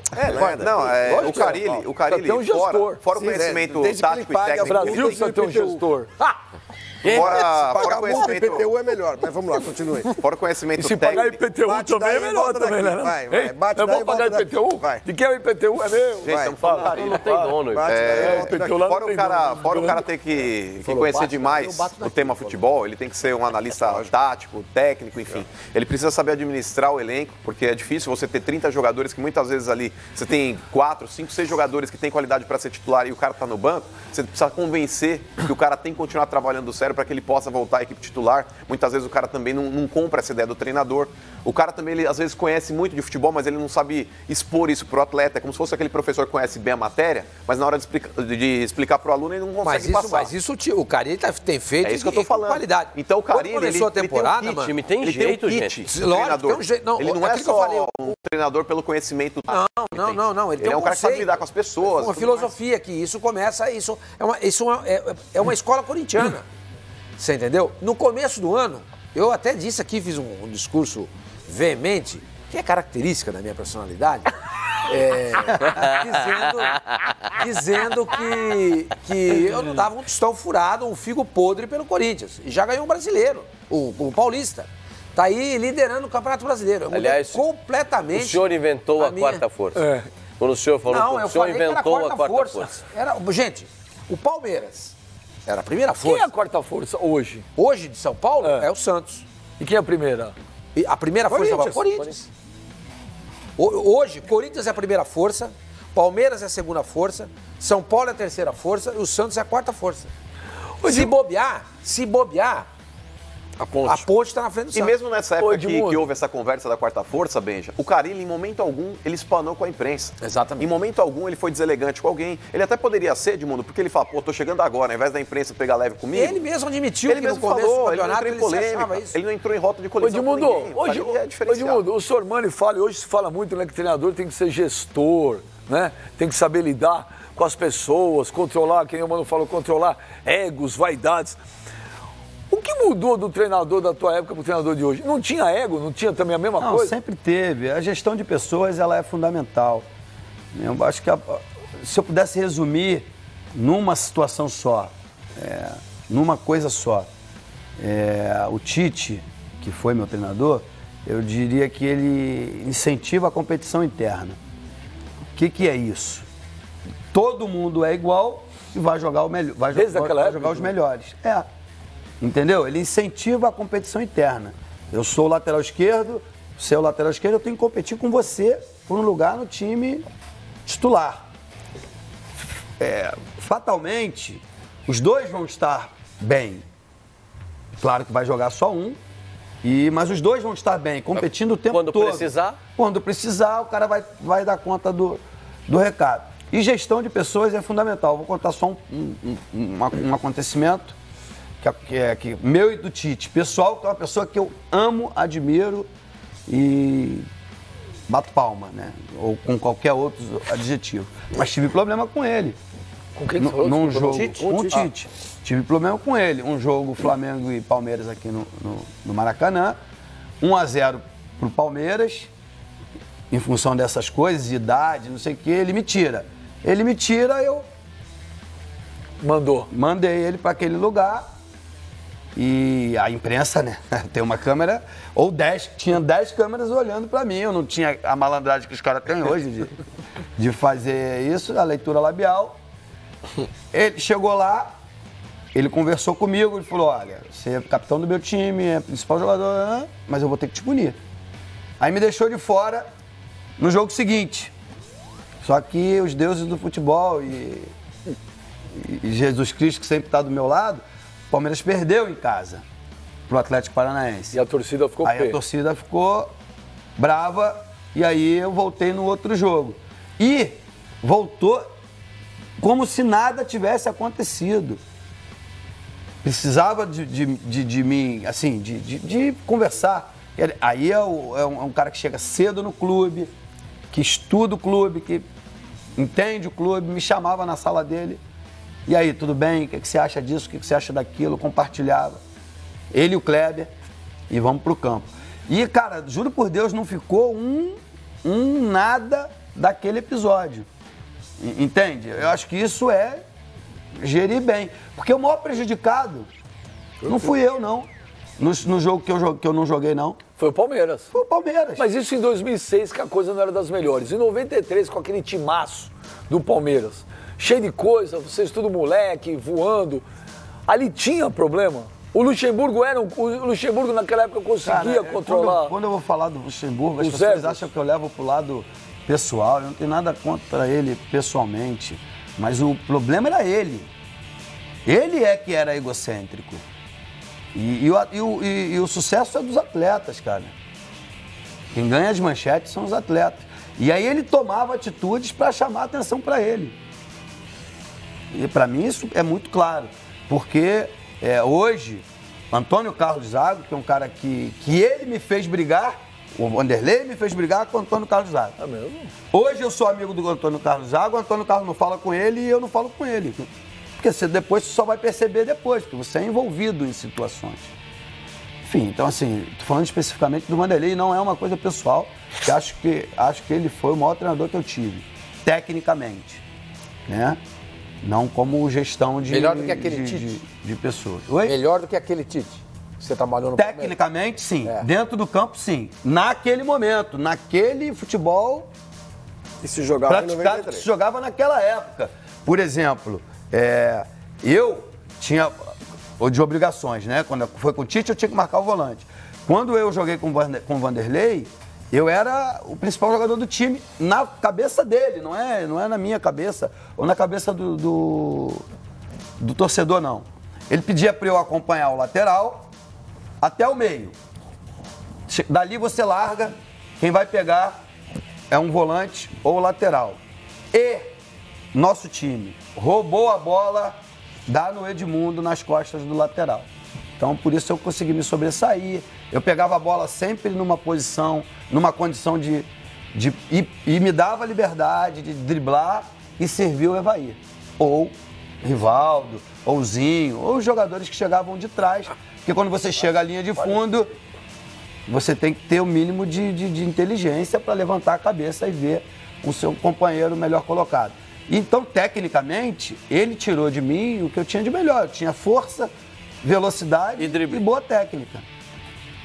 O Carille, Tem um gestor. fora o Sim, conhecimento desde que ele tático e pague a técnico. O Brasil Tem precisa ter um IPTU. gestor. Fora Pagar o multa e conhecimento, IPTU é melhor, mas vamos lá, continue. fora o conhecimento E se pagar técnico. IPTU Bate também daí é e melhor volta também, daqui. né? Vai, Hein? bate Nós daí vamos e pagar volta IPTU? daqui. Vai. De quem é o IPTU? É meu. Gente, estamos falando do Carille. Não tem dono, irmão. Bate daí e volta IPTU daqui. lá não Fora tem o cara ter que conhecer bate, demais eu bato o daqui, tema falou. futebol, ele tem que ser um analista tático, técnico, enfim. Ele precisa saber administrar o elenco, porque é difícil você ter 30 jogadores que muitas vezes ali você tem 4, 5, 6 jogadores que têm qualidade para ser titular e o cara tá no banco. Você precisa convencer que o cara tem que continuar trabalhando do sério para que ele possa voltar à equipe titular. Muitas vezes o cara também não compra essa ideia do treinador. O cara também, ele, às vezes, conhece muito de futebol, mas ele não sabe expor isso pro atleta. É como se fosse aquele professor que conhece bem a matéria, mas na hora de explicar pro aluno ele não consegue passar. Mas isso o Carille tem feito É isso que eu tô falando. qualidade. Então o Carille, Quando começou a temporada, time mano, tem jeito, ele tem um gente. kit, Lógico, treinador. tem um jeito. Não, ele não é aquilo que eu falei, só um treinador pelo conhecimento. Não. Ele tem é um cara que sabe conceito, lidar com as pessoas. uma tudo filosofia que isso começa, isso é uma escola corintiana. Você entendeu? No começo do ano, eu até disse aqui, fiz um discurso veemente, que é característica da minha personalidade, dizendo que eu não dava um tostão furado, um figo podre pelo Corinthians. E já ganhou um brasileiro, o Paulista. Tá aí liderando o Campeonato Brasileiro. Eu mudei Aliás, completamente. O senhor inventou a minha- quarta força. Quando o senhor falou Não, que eu o senhor falei que era inventou a quarta força. Gente, o Palmeiras era a primeira Quem é força. a quarta força hoje? Hoje, de São Paulo, é o Santos. E quem é a primeira? E a primeira força é o Corinthians. Hoje, Corinthians é a primeira força, Palmeiras é a segunda força, São Paulo é a terceira força e o Santos é a quarta força. Se bobear, a ponte está na frente do E Santos. mesmo nessa época que Edmundo. houve essa conversa da quarta força, Benja, o Carille, em momento algum, ele espanou com a imprensa. Exatamente. Em momento algum, ele foi deselegante com alguém. Ele até poderia ser, Edmundo, porque ele fala, pô, tô chegando agora, ao invés da imprensa pegar leve comigo. Ele mesmo admitiu Ele que mesmo no começo falou, do ele não campeonato entrou em ele se achava polêmica, isso. ele não entrou em rota de Ô, colisão com Edmundo, ninguém. O Carille é diferenciado. Edmundo, o Sormani fala, hoje se fala muito, né, que treinador tem que ser gestor, né? Tem que saber lidar com as pessoas, controlar, quem o Mano falou, controlar egos, vaidades. O que mudou do treinador da tua época pro treinador de hoje? Não tinha ego? Não tinha também a mesma Não, coisa? sempre teve. A gestão de pessoas, ela é fundamental. Eu acho que se eu pudesse resumir numa situação só, numa coisa só, o Tite, que foi meu treinador, eu diria que ele incentiva a competição interna. O que é isso? Todo mundo é igual e vai jogar o melhor, vai Desde aquela época, jogar os melhores. Entendeu? Ele incentiva a competição interna. Eu sou o lateral esquerdo, você é o lateral esquerdo, eu tenho que competir com você por um lugar no time titular. Fatalmente, os dois vão estar bem. Claro que vai jogar só um, mas os dois vão estar bem, competindo o tempo Quando todo. precisar? Quando precisar, o cara vai dar conta do recado. E gestão de pessoas é fundamental. Vou contar só um acontecimento que meu e do Tite. Pessoal, que é uma pessoa que eu amo, admiro e bato palma, né? Ou com qualquer outro adjetivo. Mas tive problema com ele. Com quem que você falou? Num Desculpa, jogo com o Tite. Tive problema com ele. Um jogo Flamengo e Palmeiras aqui no Maracanã. 1-0 pro Palmeiras. Em função dessas coisas, idade, não sei o quê, ele me tira. Ele me tira, eu mandei ele para aquele lugar. E a imprensa, né? Tem uma câmera, ou 10, tinha 10 câmeras olhando para mim. Eu não tinha a malandragem que os caras têm hoje de fazer isso, a leitura labial. Ele chegou lá, ele conversou comigo, ele falou, olha, você é capitão do meu time, é principal jogador, mas eu vou ter que te punir. Aí me deixou de fora no jogo seguinte. Só que os deuses do futebol e Jesus Cristo, que sempre está do meu lado, o Palmeiras perdeu em casa pro Atlético Paranaense. E a torcida ficou Aí pé. a torcida ficou brava e aí eu voltei no outro jogo. E voltou como se nada tivesse acontecido. Precisava de mim, assim, de conversar. Aí é um cara que chega cedo no clube, que estuda o clube, que entende o clube, me chamava na sala dele. E aí, tudo bem? O que você acha disso? O que você acha daquilo? Compartilhava. Ele e o Kleber. E vamos pro campo. E, cara, juro por Deus, não ficou nada daquele episódio. Entende? Eu acho que isso é gerir bem. Porque o maior prejudicado não fui eu, não. No jogo que eu não joguei, não. Foi o Palmeiras. Foi o Palmeiras. Mas isso em 2006, que a coisa não era das melhores. Em 93, com aquele timaço do Palmeiras, cheio de coisa, vocês tudo moleque, voando. Ali tinha problema. O Luxemburgo naquela época conseguia controlar. Quando eu vou falar do Luxemburgo, as Os pessoas egos. acham que eu levo pro lado pessoal. Eu não tenho nada contra ele pessoalmente. Mas o problema era ele. Ele é que era egocêntrico. E o sucesso é dos atletas, cara. Quem ganha as manchetes são os atletas. E aí ele tomava atitudes para chamar a atenção para ele. E para mim isso é muito claro. Porque hoje, Antônio Carlos Zago, que é um cara que ele me fez brigar, o Vanderlei me fez brigar com o Antônio Carlos Zago. É mesmo? Hoje eu sou amigo do Antônio Carlos Zago, o Antônio Carlos não fala com ele e eu não falo com ele. Porque depois você só vai perceber depois, porque você é envolvido em situações. Enfim, então assim, tô falando especificamente do Vanderlei, não é uma coisa pessoal, que acho que ele foi o maior treinador que eu tive, tecnicamente, né? Não como gestão de, melhor do que aquele Tite. De pessoas. Oi? Melhor do que aquele Tite. Você trabalhou no Tecnicamente, sim. Dentro do campo, sim. Naquele momento, naquele futebol E se jogava em praticado, 93. se jogava naquela época. Por exemplo, eu tinha de obrigações, né? Quando foi com o Tite, eu tinha que marcar o volante. Quando eu joguei com o Vanderlei, eu era o principal jogador do time na cabeça dele, não é na minha cabeça ou na cabeça do torcedor, não. Ele pedia para eu acompanhar o lateral até o meio. Dali você larga, quem vai pegar é um volante ou lateral. E nosso time roubou a bola, dá no Edmundo nas costas do lateral. Então, por isso eu consegui me sobressair. Eu pegava a bola sempre numa posição, numa condição e me dava liberdade de driblar e servir o Evair. Ou Rivaldo, ou Zinho, ou os jogadores que chegavam de trás. Porque quando você chega à linha de fundo, você tem que ter o mínimo de inteligência para levantar a cabeça e ver o seu companheiro melhor colocado. Então, tecnicamente, ele tirou de mim o que eu tinha de melhor. Eu tinha força, velocidade e boa técnica.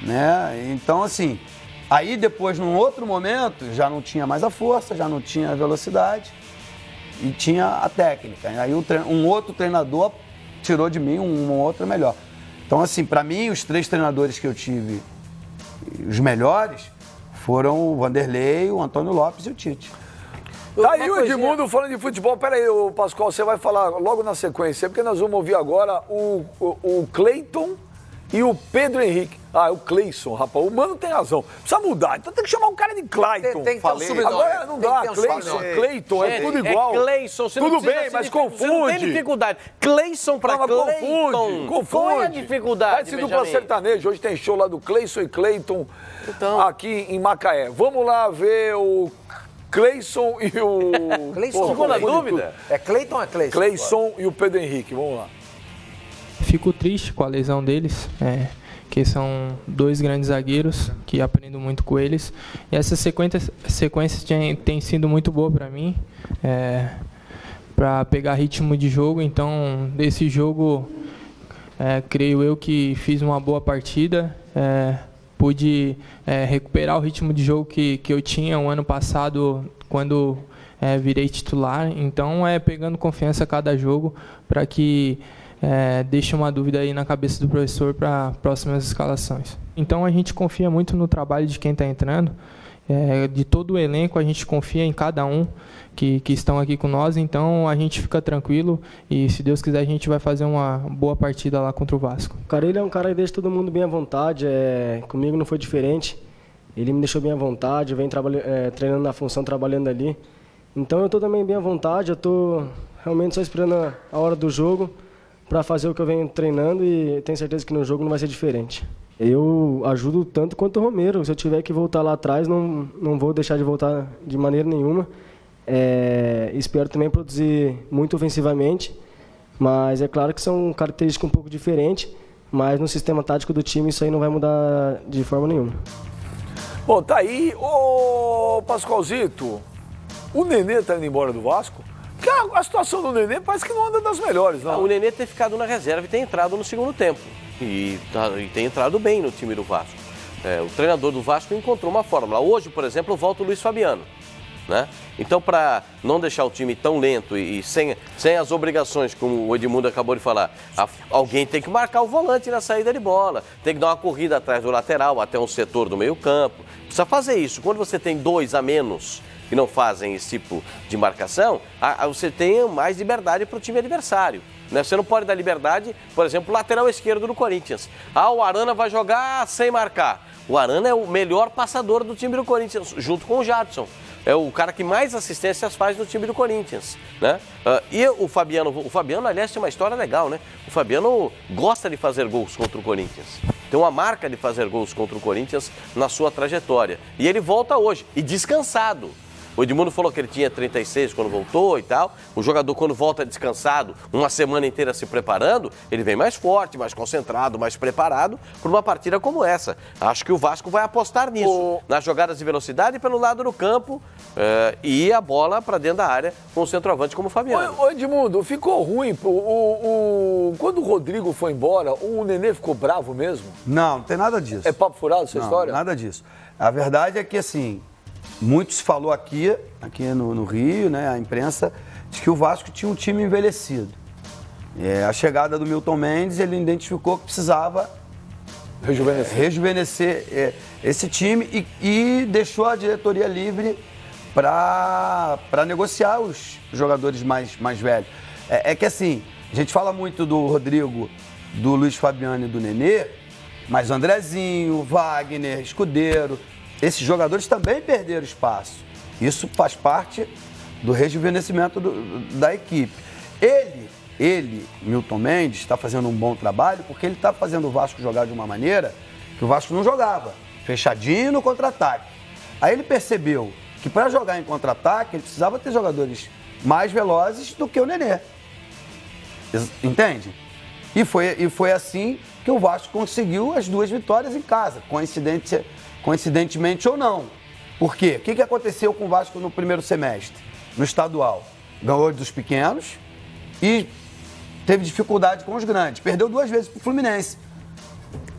Né? Então, assim, aí depois, num outro momento, já não tinha mais a força, já não tinha a velocidade e tinha a técnica. Aí um outro treinador tirou de mim um outro melhor. Então, assim, para mim, os 3 treinadores que eu tive, os melhores, foram o Vanderlei, o Antônio Lopes e o Tite. Tá aí o Edmundo falando de futebol. Pera aí, Pascoal, você vai falar logo na sequência, porque nós vamos ouvir agora o Cleiton e o Pedro Henrique. O Cleison, rapaz. O Mano tem razão. Precisa mudar. Então tem que chamar o cara de Clayton. Tem que ter um sobrenome. Agora não dá. Cleiton, é tudo igual. Cleison, você tudo não bem, mas confunde. Você não tem dificuldade. Cleison pra Cleiton. Confunde. Qual é a dificuldade, Vai ser dupla sertaneja. Hoje tem show lá do Cleison e Cleiton aqui em Macaé. Vamos lá ver o Cleison e o... Cleison, ficou na dúvida? É Cleiton ou é Cleison? Cleison e o Pedro Henrique. Vamos lá. Fico triste com a lesão deles, que são 2 grandes zagueiros, que aprendo muito com eles. E essa sequência tem sido muito boa para mim, para pegar ritmo de jogo. Então, desse jogo, creio eu que fiz uma boa partida. Pude recuperar o ritmo de jogo que eu tinha o ano passado, quando virei titular. Então, pegando confiança a cada jogo, para que deixe uma dúvida aí na cabeça do professor para próximas escalações. Então, a gente confia muito no trabalho de quem está entrando. De todo o elenco, a gente confia em cada um que estão aqui com nós. Então, a gente fica tranquilo e, se Deus quiser, a gente vai fazer uma boa partida lá contra o Vasco. O cara, ele é um cara que deixa todo mundo bem à vontade. Comigo não foi diferente. Ele me deixou bem à vontade, vem treinando na função, trabalhando ali. Então, eu estou também bem à vontade. Eu estou realmente só esperando a hora do jogo para fazer o que eu venho treinando e tenho certeza que no jogo não vai ser diferente. Eu ajudo tanto quanto o Romero. Se eu tiver que voltar lá atrás, não vou deixar de voltar de maneira nenhuma. Espero também produzir muito ofensivamente, mas é claro que são características um pouco diferentes, mas no sistema tático do time isso aí não vai mudar de forma nenhuma. Bom, tá aí. Ô, Pascoalzito, o Nenê tá indo embora do Vasco? Porque a situação do Nenê parece que não anda das melhores, não. O Nenê tem ficado na reserva e tem entrado no segundo tempo. E tem entrado bem no time do Vasco. O treinador do Vasco encontrou uma fórmula. Hoje, por exemplo, volta o Luiz Fabiano. Né? Então, para não deixar o time tão lento e sem as obrigações, como o Edmundo acabou de falar, alguém tem que marcar o volante na saída de bola, tem que dar uma corrida atrás do lateral, até um setor do meio campo. Precisa fazer isso. Quando você tem 2 a menos que não fazem esse tipo de marcação, você tem mais liberdade para o time adversário. né? Você não pode dar liberdade, por exemplo, lateral esquerdo do Corinthians. O Arana vai jogar sem marcar. O Arana é o melhor passador do time do Corinthians, junto com o Jadson. É o cara que mais assistências faz no time do Corinthians, né? E o Fabiano, aliás, tem uma história legal, né? O Fabiano gosta de fazer gols contra o Corinthians. Tem uma marca de fazer gols contra o Corinthians na sua trajetória. E ele volta hoje, e descansado. O Edmundo falou que ele tinha 36 quando voltou e tal. O jogador, quando volta descansado, uma semana inteira se preparando, ele vem mais forte, mais concentrado, mais preparado para uma partida como essa. Acho que o Vasco vai apostar nisso, nas jogadas de velocidade pelo lado do campo e a bola para dentro da área com o centroavante como o Fabiano. Ô Edmundo, ficou ruim. Quando o Rodrigo foi embora, o Nenê ficou bravo mesmo? Não tem nada disso. É papo furado essa história? Nada disso. A verdade é que, assim, muito se falou aqui no Rio, né, a imprensa, de que o Vasco tinha um time envelhecido. A chegada do Milton Mendes, ele identificou que precisava rejuvenescer esse time e deixou a diretoria livre para negociar os jogadores mais velhos. É que, assim, a gente fala muito do Rodrigo, do Luiz Fabiano e do Nenê, mas o Andrezinho, Wagner, Escudeiro, esses jogadores também perderam espaço. Isso faz parte do rejuvenescimento da equipe. Ele, Milton Mendes, está fazendo um bom trabalho porque ele está fazendo o Vasco jogar de uma maneira que o Vasco não jogava, fechadinho no contra-ataque. Aí ele percebeu que para jogar em contra-ataque ele precisava ter jogadores mais velozes do que o Nenê. Entende? E foi assim que o Vasco conseguiu as 2 vitórias em casa, coincidentemente ou não. Por quê? O que aconteceu com o Vasco no primeiro semestre, no estadual? Ganhou dos pequenos e teve dificuldade com os grandes. Perdeu 2 vezes para o Fluminense.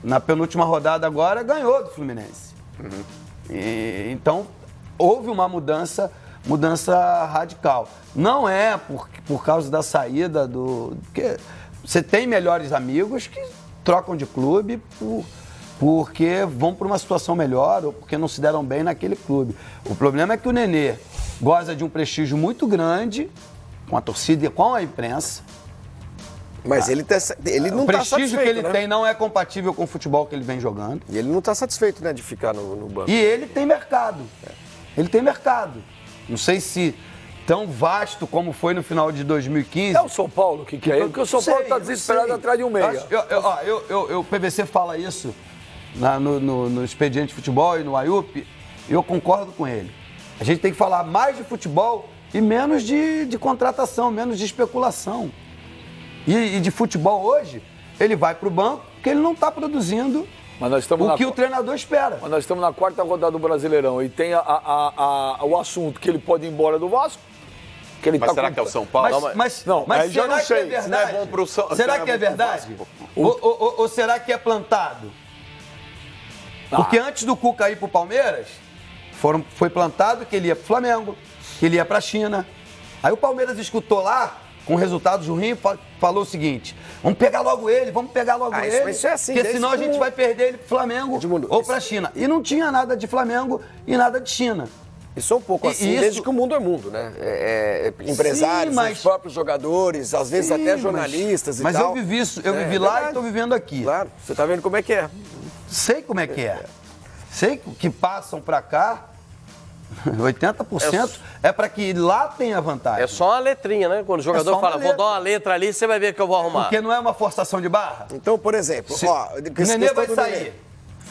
Na penúltima rodada agora, ganhou do Fluminense. Então, houve uma mudança radical. Não é por causa da saída do... Porque você tem melhores amigos que trocam de clube porque vão para uma situação melhor ou porque não se deram bem naquele clube. O problema é que o Nenê goza de um prestígio muito grande com a torcida e com a imprensa. Mas ele não está satisfeito, o prestígio que ele né? tem não é compatível com o futebol que ele vem jogando. E ele não está satisfeito, né, de ficar no banco. E ele tem mercado. Ele tem mercado. Não sei se tão vasto como foi no final de 2015. É o São Paulo que quer ele, porque o São Paulo está desesperado atrás de um meia. O PVC fala isso no Expediente de Futebol e no AIUP, eu concordo com ele. A gente tem que falar mais de futebol e menos de contratação, menos de especulação. E de futebol hoje, ele vai para o banco porque ele não está produzindo o que o treinador espera. Mas nós estamos na 4ª rodada do Brasileirão e tem o assunto que ele pode ir embora do Vasco. Que ele mas será que é o São Paulo? Mas já não sei. Que é verdade? É bom pro será que é verdade? Ou será que é plantado? Porque antes do Cuca ir para o Palmeiras, foi plantado que ele ia para o Flamengo, que ele ia para a China. Aí o Palmeiras escutou lá, com resultados ruins, falou o seguinte: vamos pegar logo ele, ele. Isso é assim, porque senão a gente vai perder ele para o Flamengo ou para a China. E não tinha nada de Flamengo e nada de China. Isso é um pouco assim, desde que o mundo é mundo, né? Empresários, os próprios jogadores, às vezes até jornalistas e tal. Mas eu vivi isso, eu vivi lá e estou vivendo aqui. Claro, você está vendo como é que é. Sei como é que é. Sei que passam para cá, 80% é para que lá tenha vantagem. É só uma letrinha, né? Quando o jogador fala, vou dar uma letra ali, você vai ver que eu vou arrumar. Porque não é uma forçação de barra. Então, por exemplo, o Nenê vai sair.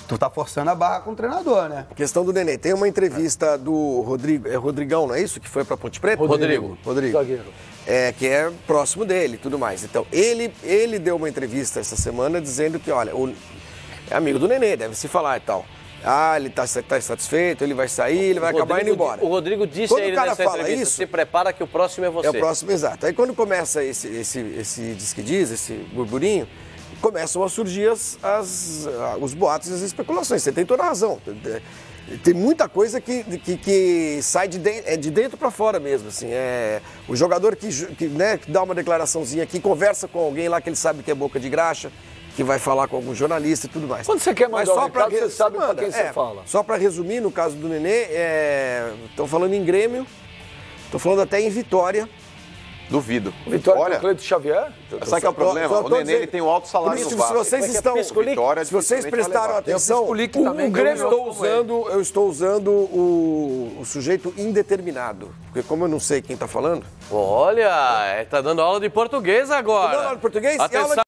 Tu tá forçando a barra com o treinador, né? Questão do Nenê. Tem uma entrevista do Rodrigo, Rodrigão, não é isso? Que foi pra Ponte Preta? Rodrigo. Zagueiro. Que é próximo dele e tudo mais. Então, ele deu uma entrevista essa semana dizendo que, olha, é amigo do Nenê, deve se falar e tal. Ele tá satisfeito, ele vai sair, ele vai acabar indo embora. O Rodrigo disse a ele nessa entrevista, se prepara que o próximo é você. É o próximo, exato. Aí quando começa esse diz que diz, esse burburinho, começam a surgir os boatos e as especulações. Você tem toda a razão. Tem muita coisa que sai de dentro para fora mesmo. Assim. O jogador que dá uma declaraçãozinha aqui, conversa com alguém lá que ele sabe que é boca de graxa, que vai falar com algum jornalista e tudo mais. Quando você quer mandar um recado, você sabe para quem você fala. Só para resumir, no caso do Nenê, estão falando em Grêmio, estão falando até em Vitória, Duvido. Vitória Olha, com o Cleiton Xavier? sabe que é o problema? O Nenê ele tem um alto salário Por isso, no Vasco. se vocês estão, Vitória, se vocês dificilmente vai prestaram levar. atenção, também, que eu estou usando o sujeito indeterminado. Porque como eu não sei quem está falando... Olha, tá dando aula de português agora. Tô dando aula de português e aula Atenção. de